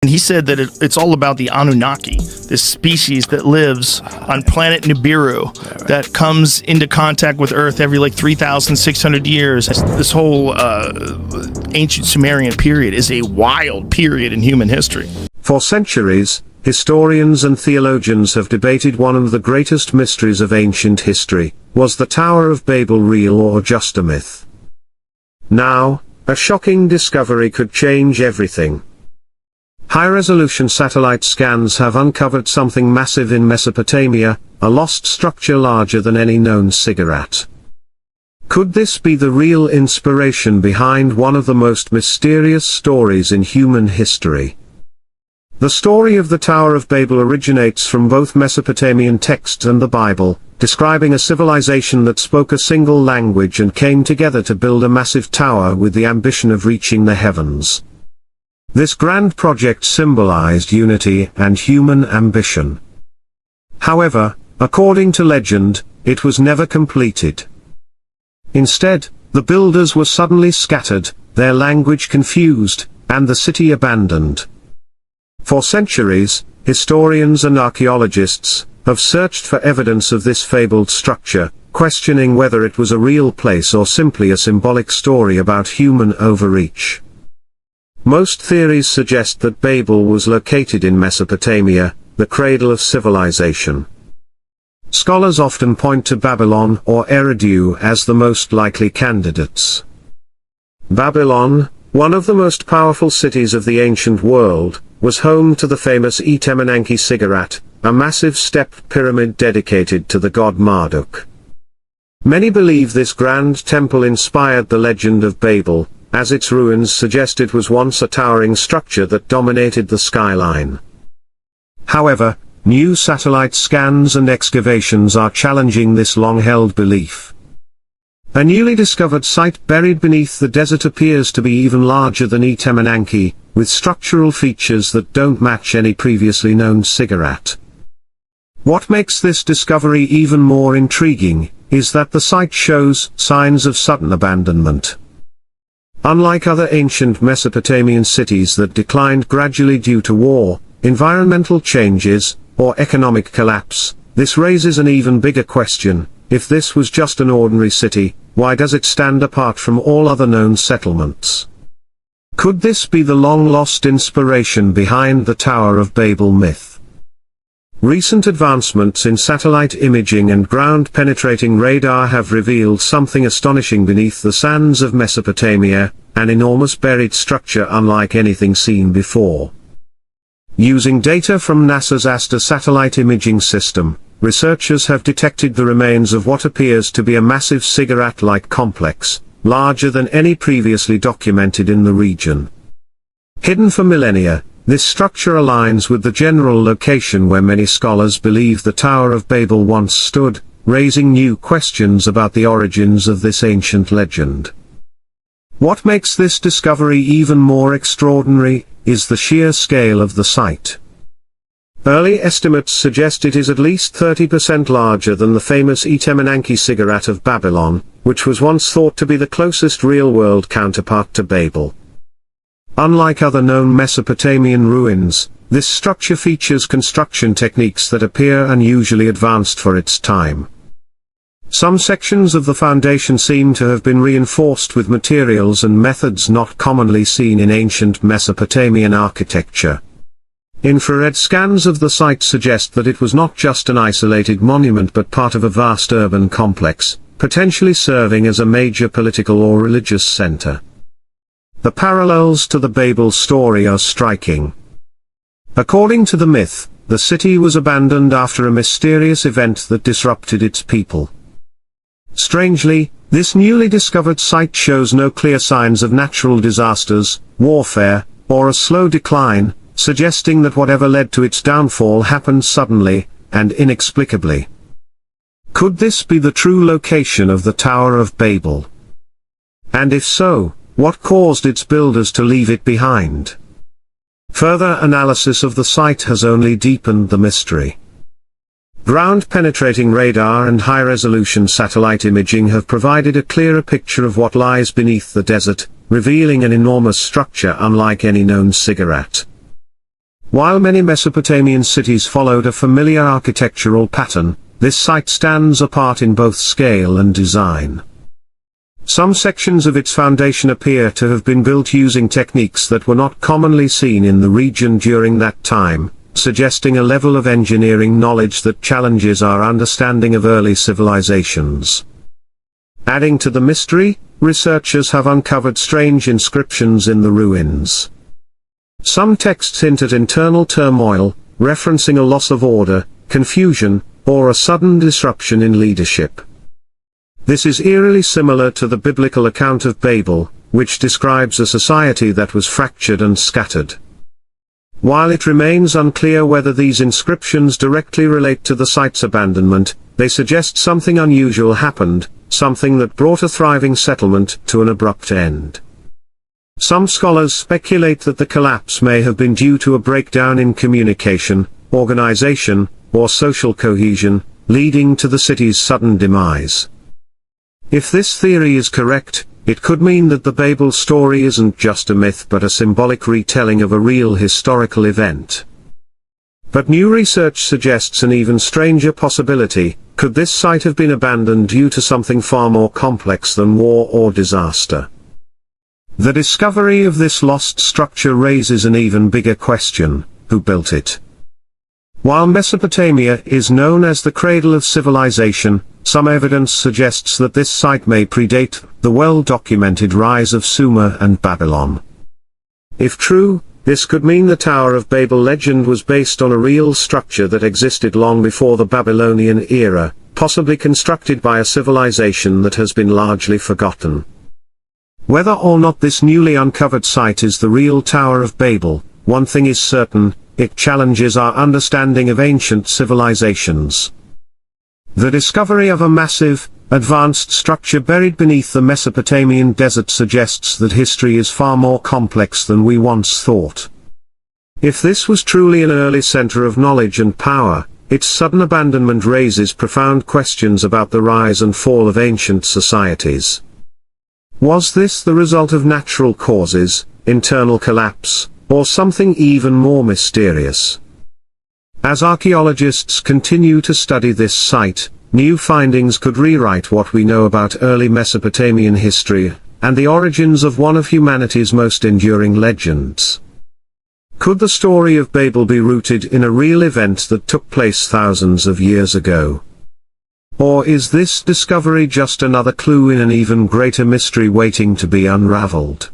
And he said that it's all about the Anunnaki, this species that lives on planet Nibiru that comes into contact with Earth every like 3,600 years. This whole ancient Sumerian period is a wild period in human history. For centuries, historians and theologians have debated one of the greatest mysteries of ancient history. Was the Tower of Babel real or just a myth? Now, a shocking discovery could change everything. High-resolution satellite scans have uncovered something massive in Mesopotamia, a lost structure larger than any known ziggurat. Could this be the real inspiration behind one of the most mysterious stories in human history? The story of the Tower of Babel originates from both Mesopotamian texts and the Bible, describing a civilization that spoke a single language and came together to build a massive tower with the ambition of reaching the heavens. This grand project symbolized unity and human ambition. However, according to legend, it was never completed. Instead, the builders were suddenly scattered, their language confused, and the city abandoned. For centuries, historians and archaeologists have searched for evidence of this fabled structure, questioning whether it was a real place or simply a symbolic story about human overreach. Most theories suggest that Babel was located in Mesopotamia, the cradle of civilization. Scholars often point to Babylon or Eridu as the most likely candidates. Babylon, one of the most powerful cities of the ancient world, was home to the famous Etemenanke ziggurat, a massive stepped pyramid dedicated to the god Marduk. Many believe this grand temple inspired the legend of Babel, as its ruins suggest it was once a towering structure that dominated the skyline. However, new satellite scans and excavations are challenging this long-held belief. A newly discovered site buried beneath the desert appears to be even larger than Etemenanke, with structural features that don't match any previously known ziggurat. What makes this discovery even more intriguing is that the site shows signs of sudden abandonment. Unlike other ancient Mesopotamian cities that declined gradually due to war, environmental changes, or economic collapse, this raises an even bigger question: if this was just an ordinary city, why does it stand apart from all other known settlements? Could this be the long-lost inspiration behind the Tower of Babel myth? Recent advancements in satellite imaging and ground-penetrating radar have revealed something astonishing beneath the sands of Mesopotamia, an enormous buried structure unlike anything seen before. Using data from NASA's ASTER satellite imaging system, researchers have detected the remains of what appears to be a massive ziggurat-like complex, larger than any previously documented in the region. Hidden for millennia, this structure aligns with the general location where many scholars believe the Tower of Babel once stood, raising new questions about the origins of this ancient legend. What makes this discovery even more extraordinary is the sheer scale of the site. Early estimates suggest it is at least 30% larger than the famous Etemenanke ziggurat of Babylon, which was once thought to be the closest real-world counterpart to Babel. Unlike other known Mesopotamian ruins, this structure features construction techniques that appear unusually advanced for its time. Some sections of the foundation seem to have been reinforced with materials and methods not commonly seen in ancient Mesopotamian architecture. Infrared scans of the site suggest that it was not just an isolated monument but part of a vast urban complex, potentially serving as a major political or religious center. The parallels to the Babel story are striking. According to the myth, the city was abandoned after a mysterious event that disrupted its people. Strangely, this newly discovered site shows no clear signs of natural disasters, warfare, or a slow decline, suggesting that whatever led to its downfall happened suddenly, and inexplicably. Could this be the true location of the Tower of Babel? And if so, what caused its builders to leave it behind? Further analysis of the site has only deepened the mystery. Ground-penetrating radar and high-resolution satellite imaging have provided a clearer picture of what lies beneath the desert, revealing an enormous structure unlike any known ziggurat. While many Mesopotamian cities followed a familiar architectural pattern, this site stands apart in both scale and design. Some sections of its foundation appear to have been built using techniques that were not commonly seen in the region during that time, suggesting a level of engineering knowledge that challenges our understanding of early civilizations. Adding to the mystery, researchers have uncovered strange inscriptions in the ruins. Some texts hint at internal turmoil, referencing a loss of order, confusion, or a sudden disruption in leadership. This is eerily similar to the biblical account of Babel, which describes a society that was fractured and scattered. While it remains unclear whether these inscriptions directly relate to the site's abandonment, they suggest something unusual happened, something that brought a thriving settlement to an abrupt end. Some scholars speculate that the collapse may have been due to a breakdown in communication, organization, or social cohesion, leading to the city's sudden demise. If this theory is correct, it could mean that the Babel story isn't just a myth but a symbolic retelling of a real historical event. But new research suggests an even stranger possibility: could this site have been abandoned due to something far more complex than war or disaster? The discovery of this lost structure raises an even bigger question: who built it? While Mesopotamia is known as the cradle of civilization, some evidence suggests that this site may predate the well-documented rise of Sumer and Babylon. If true, this could mean the Tower of Babel legend was based on a real structure that existed long before the Babylonian era, possibly constructed by a civilization that has been largely forgotten. Whether or not this newly uncovered site is the real Tower of Babel, one thing is certain: it challenges our understanding of ancient civilizations. The discovery of a massive, advanced structure buried beneath the Mesopotamian desert suggests that history is far more complex than we once thought. If this was truly an early center of knowledge and power, its sudden abandonment raises profound questions about the rise and fall of ancient societies. Was this the result of natural causes, internal collapse, or something even more mysterious? As archaeologists continue to study this site, new findings could rewrite what we know about early Mesopotamian history, and the origins of one of humanity's most enduring legends. Could the story of Babel be rooted in a real event that took place thousands of years ago? Or is this discovery just another clue in an even greater mystery waiting to be unraveled?